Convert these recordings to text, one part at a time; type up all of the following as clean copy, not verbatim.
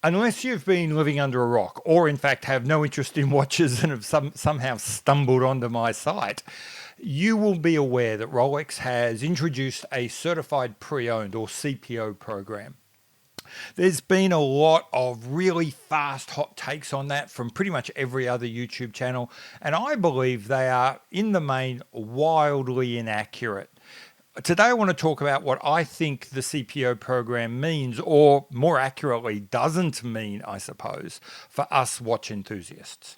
Unless you've been living under a rock, or in fact have no interest in watches and have somehow stumbled onto my site, you will be aware that Rolex has introduced a Certified Pre-Owned or CPO program. There's been a lot of really fast hot takes on that from pretty much every other YouTube channel, and I believe they are in the main wildly inaccurate. Today I want to talk about what I think the CPO program means, or more accurately doesn't mean, I suppose, for us watch enthusiasts.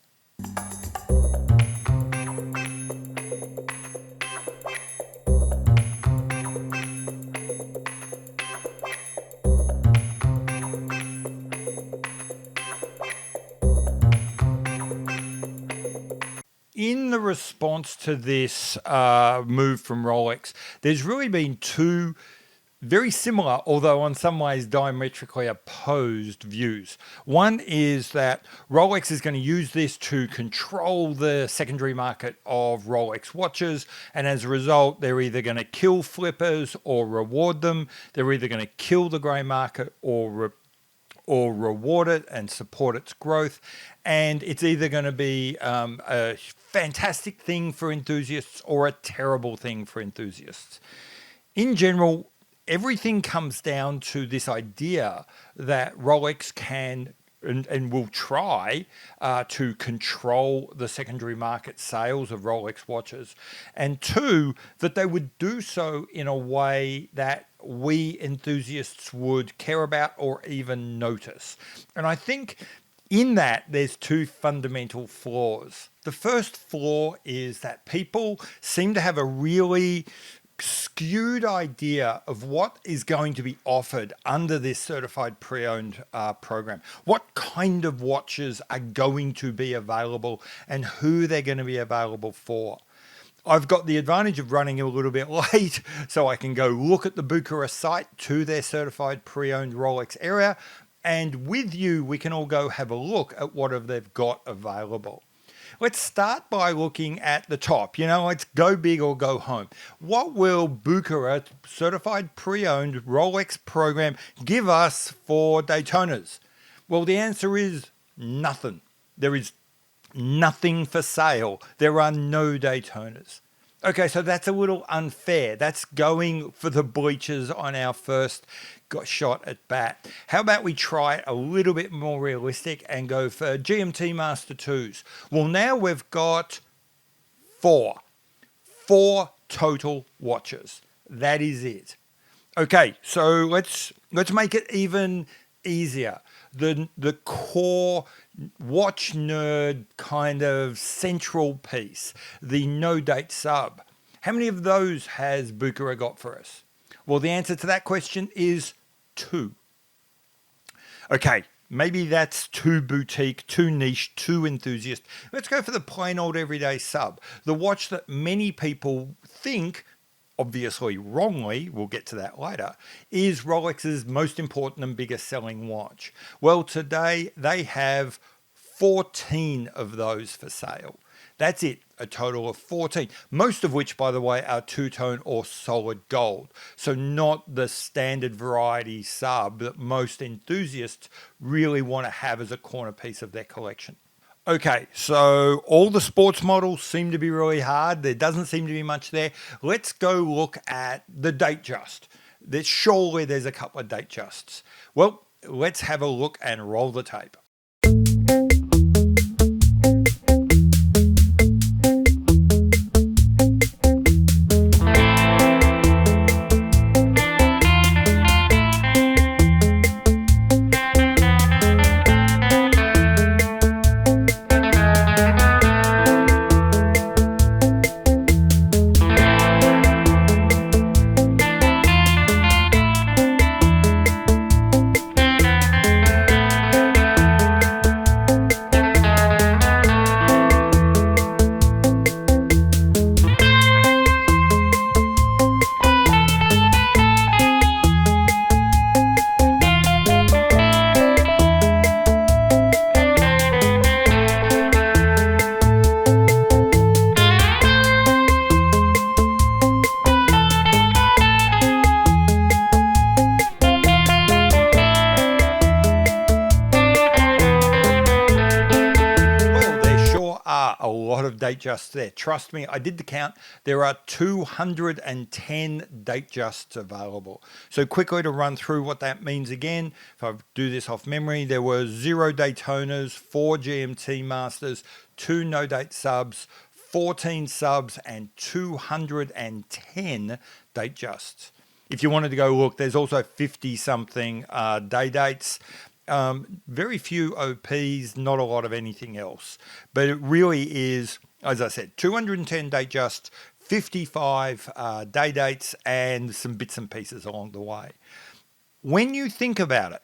In the response to this move from Rolex, there's really been two very similar, although in some ways diametrically opposed views. One is that Rolex is going to use this to control the secondary market of Rolex watches, and as a result, they're either going to kill flippers or reward them. They're either going to kill the grey market or reward it and support its growth. And it's either going to be a fantastic thing for enthusiasts or a terrible thing for enthusiasts. In general, everything comes down to this idea that Rolex can and will try to control the secondary market sales of Rolex watches, and two, that they would do so in a way that we enthusiasts would care about or even notice. And I think in that there's two fundamental flaws. The first flaw is that people seem to have a really skewed idea of what is going to be offered under this Certified Pre-Owned program. What kind of watches are going to be available and who they're going to be available for. I've got the advantage of running a little bit late, so I can go look at the Bucharest site to their Certified Pre-Owned Rolex area, and with you we can all go have a look at what they've got available. Let's start by looking at the top. Let's go big or go home. What will Bucharest Certified Pre-Owned Rolex program give us for Daytonas? Well, the answer is nothing. There is nothing for sale. There are no Daytonas. Okay, so that's a little unfair. That's going for the bleachers on our first shot at bat. How about we try a little bit more realistic and go for GMT Master 2s? Well, now we've got four total watches. That is it. Okay, so let's make it even easier. The core watch nerd kind of central piece, the no date sub. How many of those has Bucharest got for us? Well, the answer to that question is 2. Okay, maybe that's too boutique, too niche, too enthusiast. Let's go for the plain old everyday sub, the watch that many people think, obviously wrongly, we'll get to that later, is Rolex's most important and biggest selling watch. Well, today they have 14 of those for sale. That's it, a total of 14, most of which, by the way, are two-tone or solid gold. So not the standard variety sub that most enthusiasts really want to have as a corner piece of their collection. Okay, so all the sports models seem to be really hard. There doesn't seem to be much there. Let's go look at the Datejust. Surely there's a couple of Datejusts. Well, let's have a look and roll the tape. are a lot of Datejusts there. Trust me, I did the count. There are 210 Datejusts available. So quickly to run through what that means again, if I do this off memory, there were 0 Daytonas, 4 GMT Masters, 2 No Date subs, 14 subs, and 210 Datejusts. If you wanted to go look, there's also 50 something day dates. Very few OPs, not a lot of anything else. But it really is, as I said, 210 Datejusts, 55 day dates, and some bits and pieces along the way. When you think about it,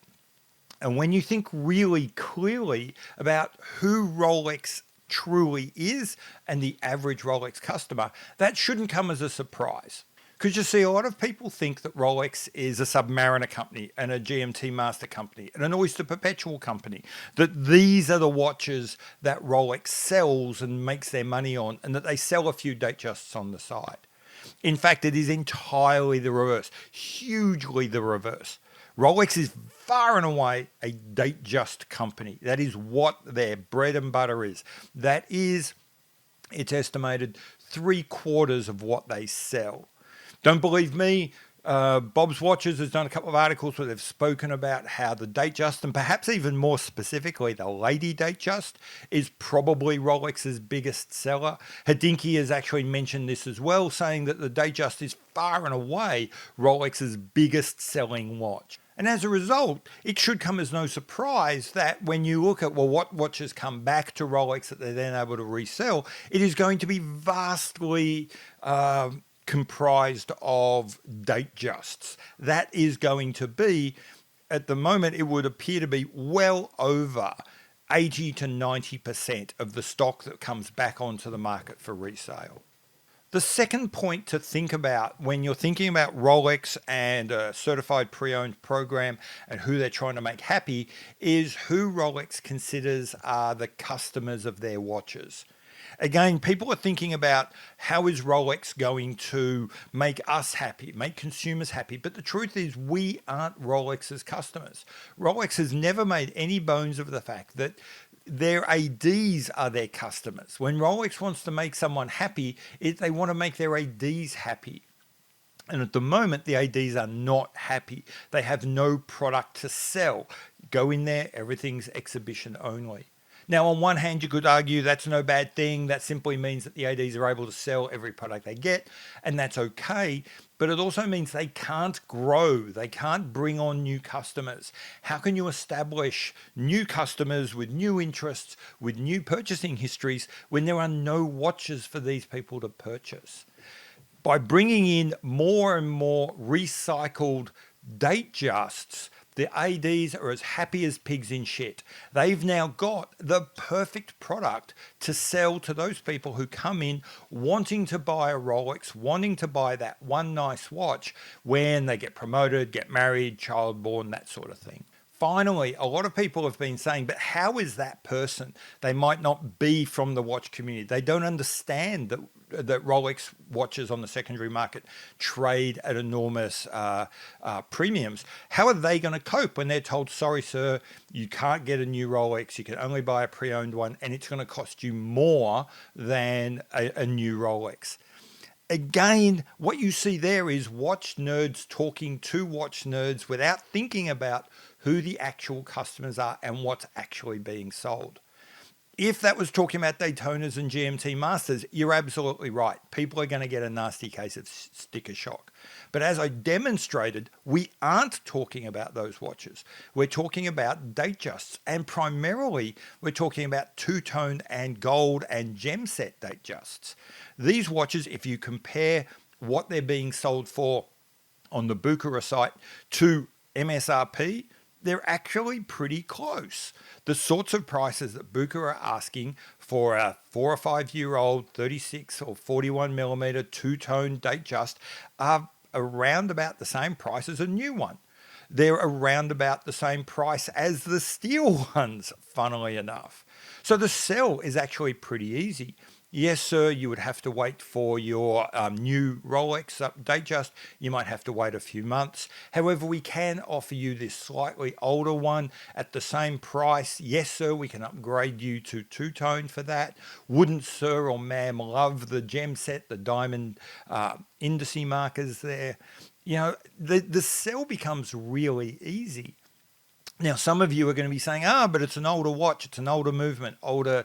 and when you think really clearly about who Rolex truly is and the average Rolex customer, that shouldn't come as a surprise. Because you see, a lot of people think that Rolex is a Submariner company and a GMT Master company and an Oyster Perpetual company, that these are the watches that Rolex sells and makes their money on, and that they sell a few Datejusts on the side. In fact, it is entirely the reverse, hugely the reverse. Rolex is far and away a Datejust company. That is what their bread and butter is. That is, it's estimated, 3/4 of what they sell. Don't believe me? Bob's Watches has done a couple of articles where they've spoken about how the Datejust, and perhaps even more specifically the Lady Datejust, is probably Rolex's biggest seller. Hodinkee has actually mentioned this as well, saying that the Datejust is far and away Rolex's biggest selling watch. And as a result, it should come as no surprise that when you look at, well, what watches come back to Rolex that they're then able to resell, it is going to be vastly comprised of Datejusts. That is going to be, at the moment, it would appear to be well over 80 to 90% of the stock that comes back onto the market for resale. The second point to think about when you're thinking about Rolex and a certified pre-owned program and who they're trying to make happy is who Rolex considers are the customers of their watches. Again, people are thinking about how is Rolex going to make us happy, make consumers happy. But the truth is we aren't Rolex's customers. Rolex has never made any bones of the fact that their ADs are their customers. When Rolex wants to make someone happy, they want to make their ADs happy. And at the moment, the ADs are not happy. They have no product to sell. Go in there, everything's exhibition only. Now, on one hand, you could argue that's no bad thing. That simply means that the ADs are able to sell every product they get, and that's okay. But it also means they can't grow. They can't bring on new customers. How can you establish new customers with new interests, with new purchasing histories, when there are no watches for these people to purchase? By bringing in more and more recycled Datejusts, the ADs are as happy as pigs in shit. They've now got the perfect product to sell to those people who come in wanting to buy a Rolex, wanting to buy that one nice watch when they get promoted, get married, child born, that sort of thing. Finally, a lot of people have been saying, but how is that person? They might not be from the watch community. They don't understand that Rolex watches on the secondary market trade at enormous premiums. How are they going to cope when they're told, sorry, sir, you can't get a new Rolex, you can only buy a pre-owned one, and it's going to cost you more than a new Rolex? Again, what you see there is watch nerds talking to watch nerds without thinking about who the actual customers are and what's actually being sold. If that was talking about Daytonas and GMT Masters, you're absolutely right. People are going to get a nasty case of sticker shock. But as I demonstrated, we aren't talking about those watches. We're talking about Datejusts, and primarily we're talking about two-tone and gold and gem set Datejusts. These watches, if you compare what they're being sold for on the Bucherer site to MSRP, they're actually pretty close. The sorts of prices that Bucherer are asking for a 4 or 5 year old 36 or 41 millimeter two-tone Datejust are around about the same price as a new one. They're around about the same price as the steel ones, funnily enough. So the sell is actually pretty easy. Yes, sir, you would have to wait for your new Rolex Datejust. You might have to wait a few months. However, we can offer you this slightly older one at the same price. Yes, sir, we can upgrade you to two-tone for that. Wouldn't sir or ma'am love the gem set, the diamond indice markers there? You know, the sell becomes really easy. Now, some of you are going to be saying, but it's an older watch, it's an older movement, older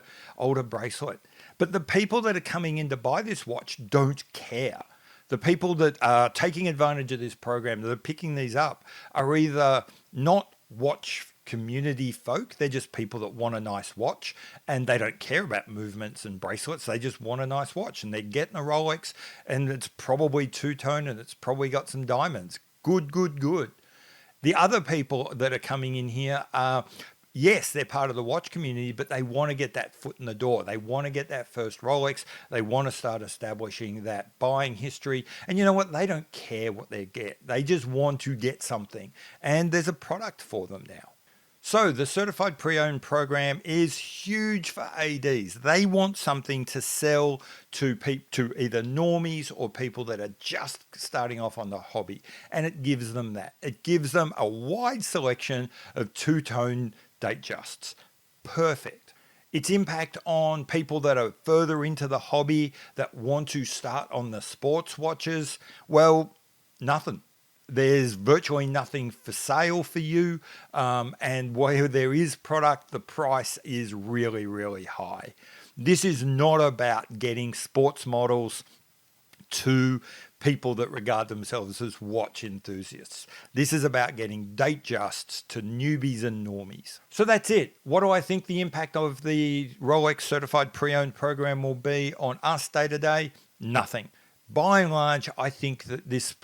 bracelet. But the people that are coming in to buy this watch don't care. The people that are taking advantage of this program, that are picking these up, are either not watch community folk, they're just people that want a nice watch and they don't care about movements and bracelets, they just want a nice watch, and they're getting a Rolex and it's probably two-tone and it's probably got some diamonds. Good, good, good. The other people that are coming in here are, yes, they're part of the watch community, but they want to get that foot in the door. They want to get that first Rolex. They want to start establishing that buying history. And you know what? They don't care what they get. They just want to get something. And there's a product for them now. So the Certified Pre-Owned program is huge for ADs. They want something to sell to either normies or people that are just starting off on the hobby. And it gives them that. It gives them a wide selection of two-tone Datejusts. Perfect. Its impact on people that are further into the hobby that want to start on the sports watches, well, nothing. There's virtually nothing for sale for you, and where there is product, the price is really, really high. This is not about getting sports models to people that regard themselves as watch enthusiasts. This is about getting Datejusts to newbies and normies. So that's it. What do I think the impact of the Rolex Certified Pre-Owned program will be on us day to day? Nothing. By and large, I think that this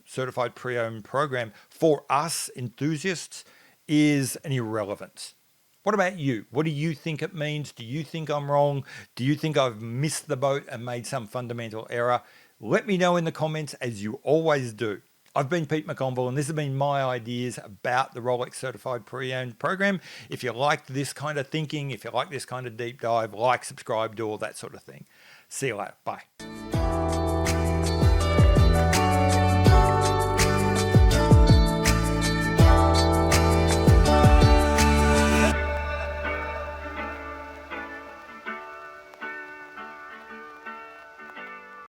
Certified Pre-Owned program for us enthusiasts is an irrelevance. What about you? What do you think it means? Do you think I'm wrong? Do you think I've missed the boat and made some fundamental error? Let me know in the comments, as you always do. I've been Pete McConville, and this has been my ideas about the Rolex Certified Pre-Owned program. If you like this kind of thinking, if you like this kind of deep dive, like, subscribe, do all that sort of thing. See you later. Bye.